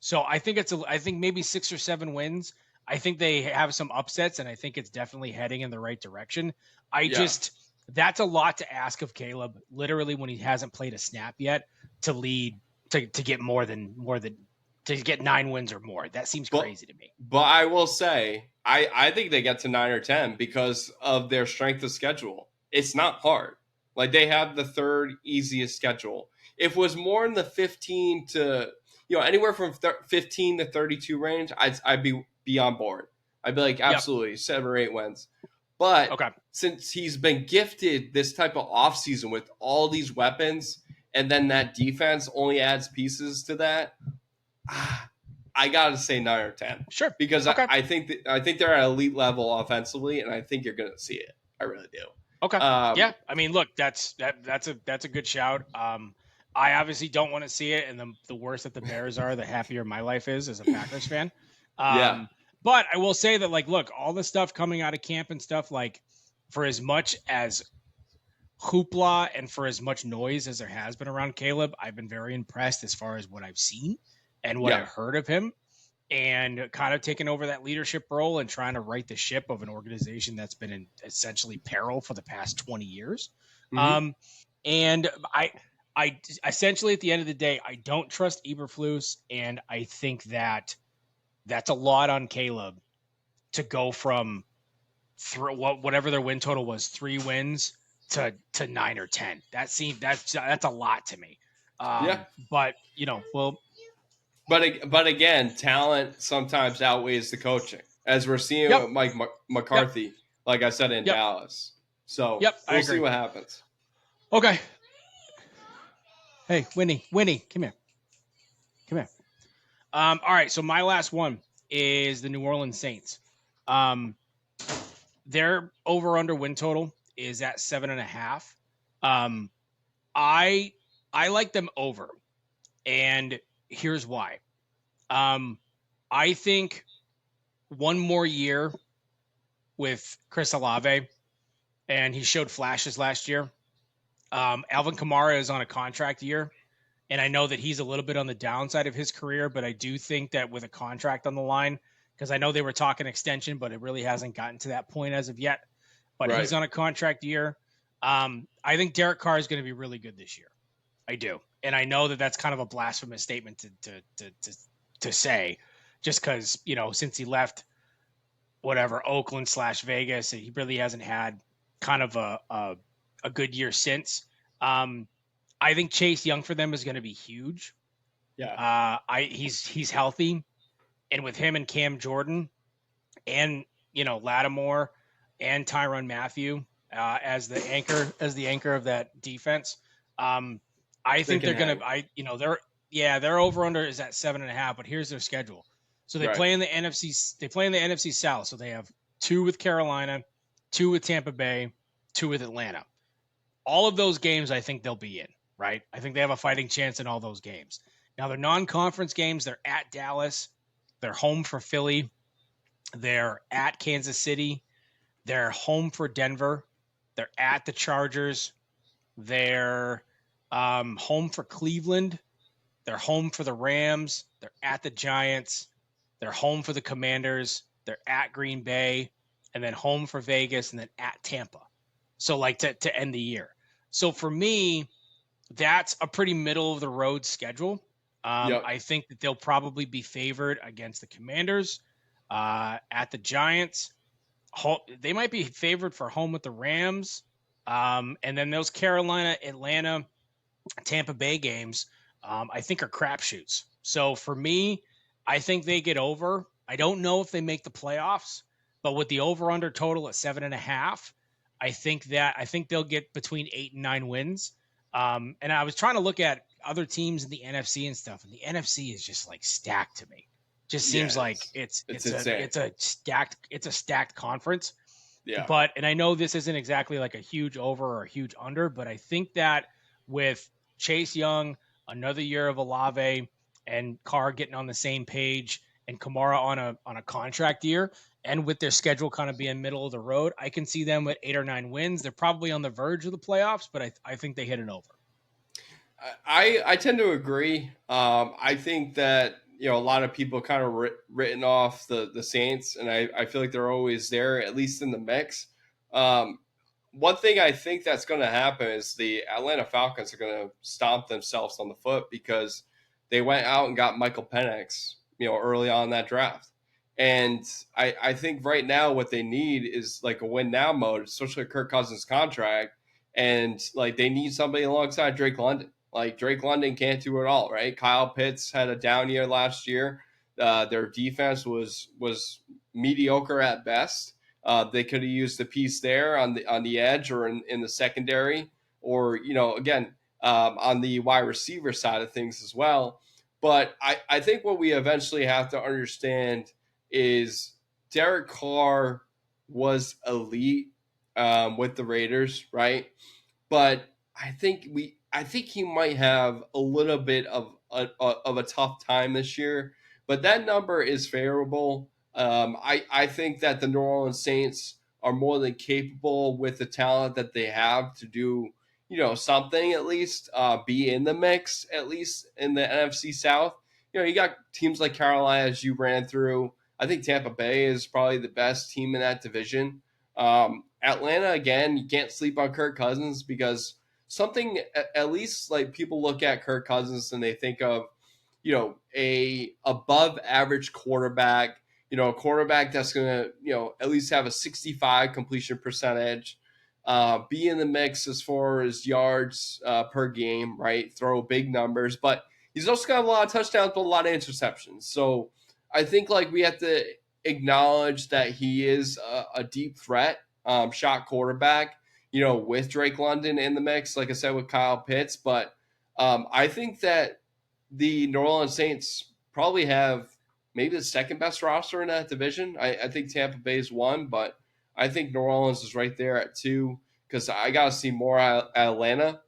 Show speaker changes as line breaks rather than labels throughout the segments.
So I think I think maybe 6 or 7 wins. I think they have some upsets, and I think it's definitely heading in the right direction. I
Yeah.
just That's a lot to ask of Caleb, literally when he hasn't played a snap yet, to lead to get more than to get 9 wins or more. That seems
But
crazy to me.
I will say I think they get to 9 or 10 because of their strength of schedule. It's not hard. Like they have the third easiest schedule. If it was more in the 15 to anywhere from 15 to 32 range, I'd be on board. I'd be like
Yep.
absolutely 7 or 8 wins. But
Okay.
since he's been gifted this type of offseason with all these weapons and then that defense only adds pieces to that, I gotta say 9 or 10
Sure.
because
Okay.
I think they're at elite level offensively, and I think you're gonna see it. I really do.
Okay.
Um,
Yeah. I mean, look, that's a good shout. I obviously don't want to see it, and the worse that the Bears are, the happier my life is as a Packers fan.
yeah,
Um, but I will say that, like, look, all the stuff coming out of camp and stuff, like, for as much as hoopla and for as much noise as there has been around Caleb, I've been very impressed as far as what I've seen and what
yeah,
I've heard of him, and kind of taking over that leadership role and trying to right the ship of an organization that's been in essentially peril for the past 20 years.
hmm
Um, and I essentially, at the end of the day, I don't trust Eberflus, and I think that that's a lot on Caleb to go from whatever their win total was, 3 wins to 9 or 10. That's a lot to me.
yeah.
But well,
But again, talent sometimes outweighs the coaching, as we're seeing
yep,
with Mike
yep,
McCarthy. Like I said in
yep,
Dallas, so
yep. I
we'll see
agree.
what happens.
Okay. Hey, Winnie, come here. Come here. All right. So my last one is the New Orleans Saints. Um, their over under win total is at 7.5. Um, I I like them over, and here's why. Um, I think one more year with Chris Olave, and he showed flashes last year. Alvin Kamara is on a contract year, and I know that he's a little bit on the downside of his career, but I do think that with a contract on the line, because I know they were talking extension, but it really hasn't gotten to that point as of yet. But
Right.
he's on a contract year. I think Derek Carr is going to be really good this year. I do, and I know that that's kind of a blasphemous statement to say, just because since he left whatever Oakland/Vegas, he really hasn't had kind of a good year since. Um, I think Chase Young for them is going to be huge.
Yeah.
He's healthy, and with him and Cam Jordan and Lattimore and Tyrann Mathieu as the anchor of that defense, I
They
think
can
they're gonna.
hang.
Their over under is at 7.5. But here's their schedule. So they
Right.
play in the NFC. They play in the NFC South. So they have 2 with Carolina, 2 with Tampa Bay, 2 with Atlanta. All of those games, I think they'll be in. Right. I think they have a fighting chance in all those games. Now their non-conference games, they're at Dallas, they're home for Philly, they're at Kansas City, they're home for Denver, they're at the Chargers, they're home for Cleveland, they're home for the Rams, they're at the Giants, they're home for the Commanders, they're at Green Bay, and then home for Vegas, and then at Tampa. So like to end the year. So for me, that's a pretty middle of the road schedule.
Yep.
I think that they'll probably be favored against the Commanders, at the Giants. They might be favored for home with the Rams. And then those Carolina, Atlanta, Tampa Bay games, I think are crapshoots. So for me, I think they get over. I don't know if they make the playoffs, but with the over under total at 7.5, I think they'll get between 8 and 9 wins. And I was trying to look at other teams in the NFC and stuff, and the NFC is just like stacked to me. Just
Yeah.
seems like
It's insane.
it's a stacked conference.
Yeah.
And I know this isn't exactly like a huge over or a huge under, but I think that with Chase Young, another year of Olave, and Carr getting on the same page, and Kamara on a contract year, and with their schedule kind of being middle of the road, I can see them with 8 or 9 wins. They're probably on the verge of the playoffs, but I think they hit it over.
I tend to agree. I think that a lot of people kind of written off the Saints, and I feel like they're always there, at least in the mix. Um, One thing I think that's going to happen is the Atlanta Falcons are going to stomp themselves on the foot because they went out and got Michael Penix, early on in that draft. And I think right now what they need is like a win now mode, especially Kirk Cousins' contract. And like they need somebody alongside Drake London. Like Drake London can't do it all, right? Kyle Pitts had a down year last year. Their defense was mediocre at best. They could have used the piece there on the edge or in the secondary, or again on the wide receiver side of things as well. But I think what we eventually have to understand is Derek Carr was elite with the Raiders, right? But I think he might have a little bit of a tough time this year. But that number is favorable. I think that the New Orleans Saints are more than capable with the talent that they have to do something, at least be in the mix, at least in the NFC South. You got teams like Carolina, as you ran through. I think Tampa Bay is probably the best team in that division. Atlanta, again, you can't sleep on Kirk Cousins because something, at least like people look at Kirk Cousins and they think of a above average quarterback, a quarterback that's going to at least have a 65 completion percentage, be in the mix as far as yards per game, right? Throw big numbers, but he's also got a lot of touchdowns but a lot of interceptions. So I think like we have to acknowledge that he is a deep threat, shot quarterback, with Drake London in the mix, like I said, with Kyle Pitts. But I think that the New Orleans Saints probably have maybe the second best roster in that division. I think Tampa Bay's one, but I think New Orleans is right there at two because I got to see more at Atlanta.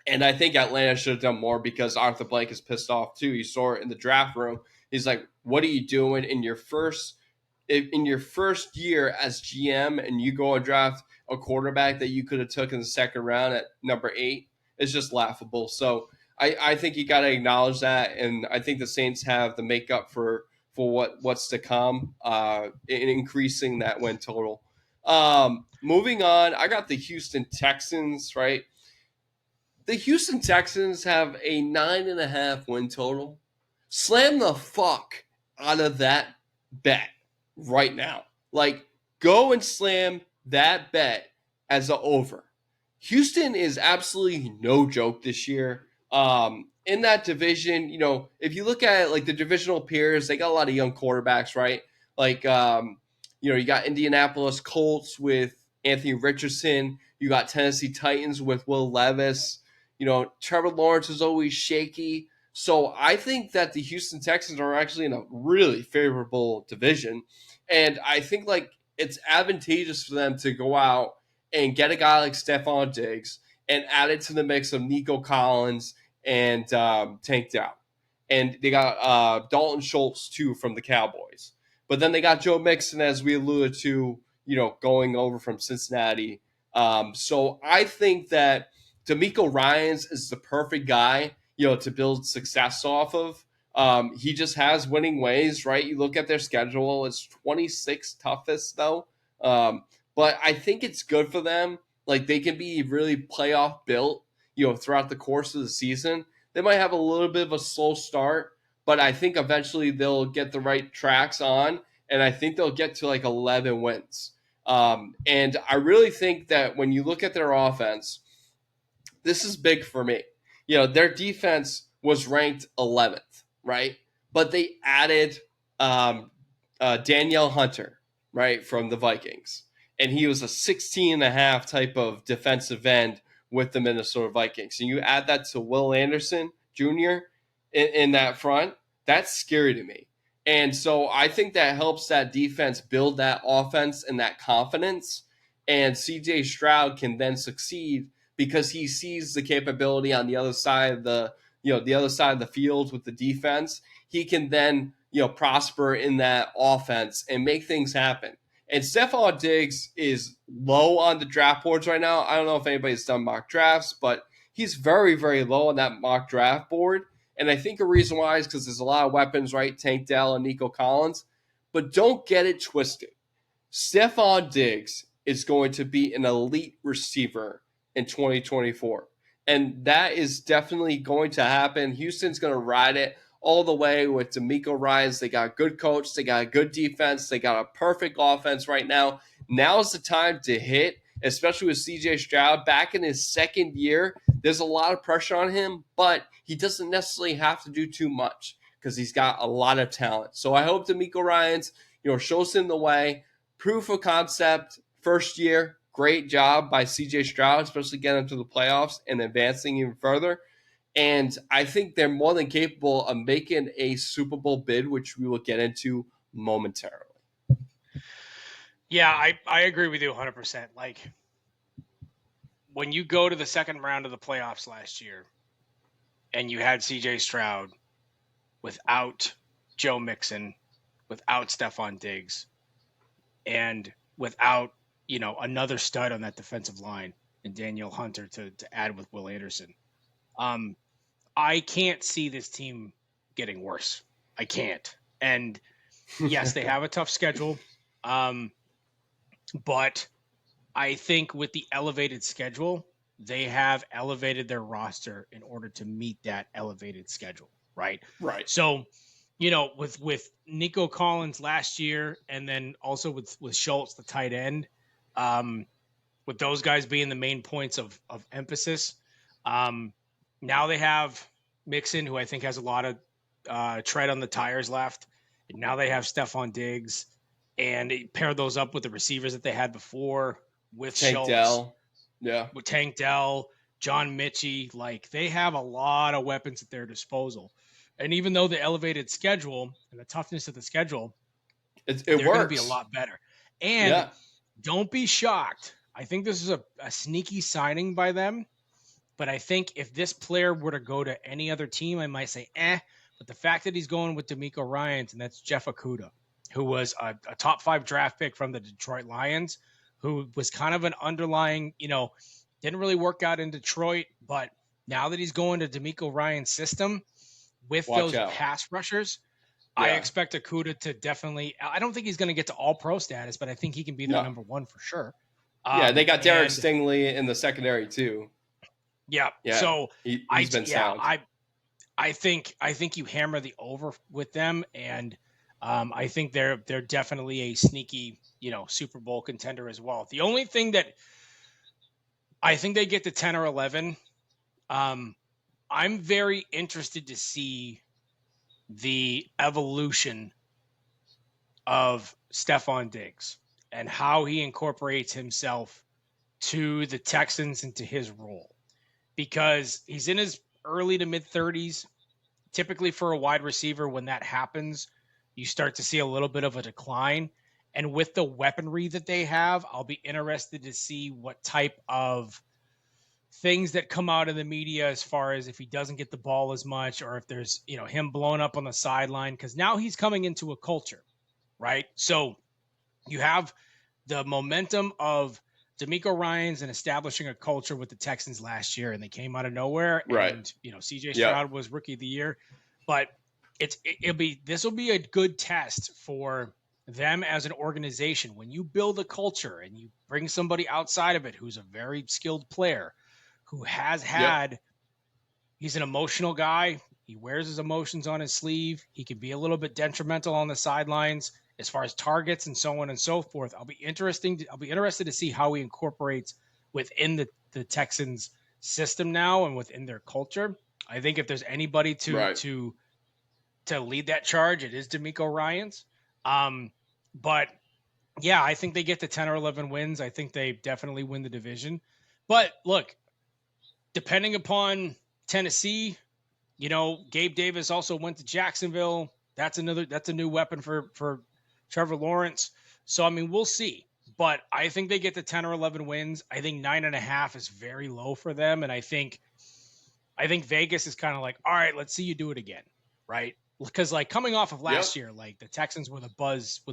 And I think Atlanta should have done more because Arthur Blank is pissed off too. You saw it in the draft room. He's like, "What are you doing in your first year as GM, and you go and draft a quarterback that you could have took in the second round at number 8? It's just laughable." So I think you got to acknowledge that, and I think the Saints have the makeup for what's to come in increasing that win total. Moving on, I got the Houston Texans, right? The Houston Texans have a 9.5 win total. Slam the fuck out of that bet right now. Like, go and slam that bet as an over. Houston is absolutely no joke this year. In that division, if you look at it, like the divisional peers, they got a lot of young quarterbacks, right? Like, you got Indianapolis Colts with Anthony Richardson. You got Tennessee Titans with Will Levis. Trevor Lawrence is always shaky. So I think that the Houston Texans are actually in a really favorable division. And I think like it's advantageous for them to go out and get a guy like Stephon Diggs and add it to the mix of Nico Collins and Tank Dell. And they got Dalton Schultz too from the Cowboys. But then they got Joe Mixon, as we alluded to, going over from Cincinnati. So I think that D'Amico Ryans is the perfect guy, to build success off of. He just has winning ways, right? You look at their schedule; it's 26th toughest though. But I think it's good for them. Like they can be really playoff built, throughout the course of the season. They might have a little bit of a slow start, but I think eventually they'll get the right tracks on, and I think they'll get to like 11 wins. And I really think that when you look at their offense, this is big for me. Their defense was ranked 11th, right? But they added Danielle Hunter, right, from the Vikings. And he was a 16 and a half type of defensive end with the Minnesota Vikings. And you add that to Will Anderson Jr. in that front, that's scary to me. And so I think that helps that defense build that offense and that confidence. And CJ Stroud can then succeed because he sees the capability on the other side of the other side of the field with the defense. He can then prosper in that offense and make things happen. And Stephon Diggs is low on the draft boards right now. I don't know if anybody's done mock drafts, but he's very, very low on that mock draft board. And I think a reason why is because there's a lot of weapons, right? Tank Dell and Nico Collins. But don't get it twisted. Stephon Diggs is going to be an elite receiver in 2024. And that is definitely going to happen. Houston's going to ride it all the way with D'Amico Ryans. They got a good coach. They got a good defense. They got a perfect offense right now. Now's the time to hit, especially with CJ Stroud back in his second year. There's a lot of pressure on him, but he doesn't necessarily have to do too much because he's got a lot of talent. So I hope D'Amico Ryans, shows him the way. Proof of concept, first year, great job by CJ Stroud, especially getting into the playoffs and advancing even further. And I think they're more than capable of making a Super Bowl bid, which we will get into momentarily.
Yeah, I agree with you 100%. Like, when you go to the second round of the playoffs last year and you had CJ Stroud without Joe Mixon, without Stephon Diggs, and without, another stud on that defensive line and Daniel Hunter to add with Will Anderson, I can't see this team getting worse. I can't. And yes, they have a tough schedule. But I think with the elevated schedule, they have elevated their roster in order to meet that elevated schedule, right?
Right.
So, with Nico Collins last year, and then also with Schultz, the tight end, with those guys being the main points of emphasis, now they have Mixon, who I think has a lot of tread on the tires left. And now they have Stephon Diggs, and pair those up with the receivers that they had before with
Tank
Schultz,
Dell. Yeah.
with Tank Dell, John Mitchie. Like, they have a lot of weapons at their disposal. And even though the elevated schedule and the toughness of the schedule,
It
they're going to be a
works.
lot better. And
Yeah.
don't be shocked. I think this is a sneaky signing by them. But I think if this player were to go to any other team, I might say, But the fact that he's going with D'Amico Ryans, and that's Jeff Okudah, who was a top 5 draft pick from the Detroit Lions, who was kind of an underlying, didn't really work out in Detroit. But now that he's going to D'Amico Ryans' system with
Watch
those
out.
pass rushers, I
Yeah.
expect Okudah to definitely – I don't think he's going to get to all-pro status, but I think he can be their number one for sure.
Yeah, they got Derek Stingley in the secondary too.
Yeah.
Yeah.
So
he's been sound.
I think you hammer the over with them, and I think they're definitely a sneaky, Super Bowl contender as well. The only thing that I think they get to 10 or 11, I'm very interested to see the evolution of Stephon Diggs and how he incorporates himself to the Texans and to his role, because he's in his early to mid 30s. Typically for a wide receiver, when that happens, you start to see a little bit of a decline. And with the weaponry that they have, I'll be interested to see what type of things that come out of the media as far as if he doesn't get the ball as much, or if there's, him blown up on the sideline, because now he's coming into a culture, right? So you have the momentum of D'Amico Ryans and establishing a culture with the Texans last year, and they came out of nowhere.
Right.
And CJ Stroud was rookie of the year, but this will be a good test for them as an organization. When you build a culture and you bring somebody outside of it who's a very skilled player, who has had, he's an emotional guy. He wears his emotions on his sleeve. He can be a little bit detrimental on the sidelines as far as targets and so on and so forth. I'll be interested to see how he incorporates within the Texans system now and within their culture. I think if there's anybody to lead that charge, it is D'Amico Ryans. But yeah, I think they get to 10 or 11 wins. I think they definitely win the division. But look, depending upon Tennessee, Gabe Davis also went to Jacksonville. That's a new weapon for Trevor Lawrence. So, we'll see. But I think they get to 10 or 11 wins. I think 9.5 is very low for them. And I think Vegas is kind of like, all right, let's see you do it again. Right. Because coming off of last year, the Texans were the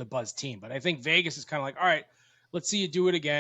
buzz team. But I think Vegas is kind of like, all right, let's see you do it again.